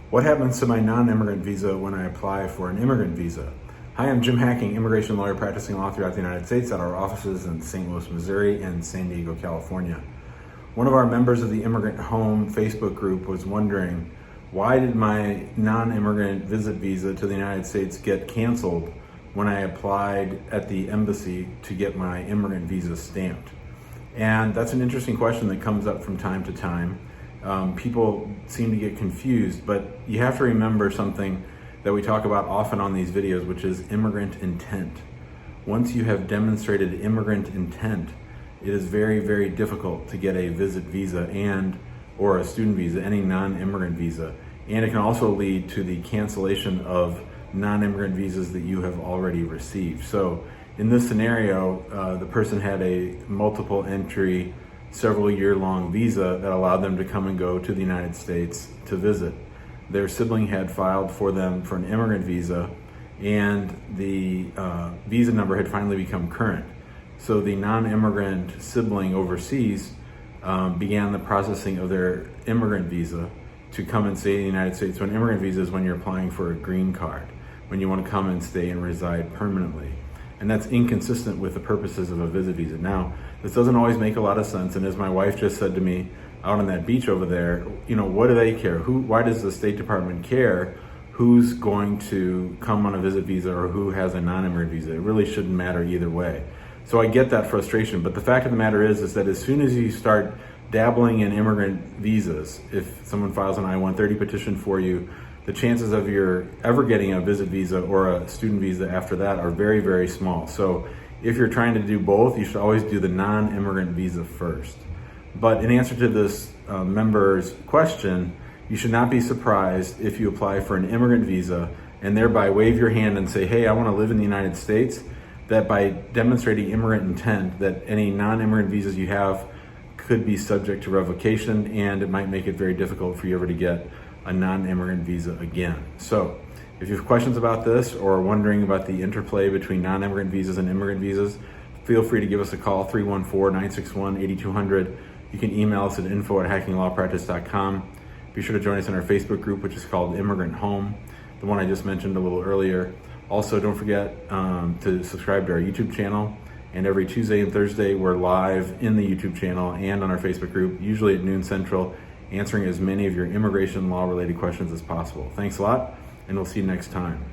What happens to my non-immigrant visa when I apply for an immigrant visa? Hi, I'm Jim Hacking, immigration lawyer practicing law throughout the United States at our offices in St. Louis, Missouri and San Diego, California. One of our members of the Immigrant Home Facebook group was wondering, why did my non-immigrant visit visa to the United States get canceled when I applied at the embassy to get my immigrant visa stamped? And that's an interesting question that comes up from time to time. People seem to get confused, but you have to remember something that we talk about often on these videos, which is immigrant intent. Once you have demonstrated immigrant intent, it is very, very difficult to get a visit visa or a student visa, any non-immigrant visa. And it can also lead to the cancellation of non-immigrant visas that you have already received. So in this scenario, the person had a multiple entry, several year-long visa that allowed them to come and go to the United States to visit. Their sibling had filed for them for an immigrant visa, and the visa number had finally become current. So the non-immigrant sibling overseas began the processing of their immigrant visa to come and stay in the United States. So an immigrant visa is when you're applying for a green card, when you want to come and stay and reside permanently. And that's inconsistent with the purposes of a visit visa. Now, this doesn't always make a lot of sense, and as my wife just said to me out on that beach over there, what do they care? Why does the State Department care who's going to come on a visit visa or who has a non-immigrant visa? It really shouldn't matter either way. So I get that frustration, but the fact of the matter is that as soon as you start dabbling in immigrant visas, if someone files an I-130 petition for you, the chances of your ever getting a visit visa or a student visa after that are very, very small. So if you're trying to do both, you should always do the non-immigrant visa first. But in answer to this member's question, you should not be surprised if you apply for an immigrant visa and thereby wave your hand and say, hey, I want to live in the United States, that by demonstrating immigrant intent, that any non-immigrant visas you have could be subject to revocation, and it might make it very difficult for you ever to get a non-immigrant visa again. So if you have questions about this or are wondering about the interplay between non-immigrant visas and immigrant visas, feel free to give us a call, 314-961-8200. You can email us at info@hackinglawpractice.com. Be sure to join us in our Facebook group, which is called Immigrant Home, the one I just mentioned a little earlier. Also, don't forget to subscribe to our YouTube channel. And every Tuesday and Thursday, we're live in the YouTube channel and on our Facebook group, usually at noon Central, answering as many of your immigration law related questions as possible. Thanks a lot, and we'll see you next time.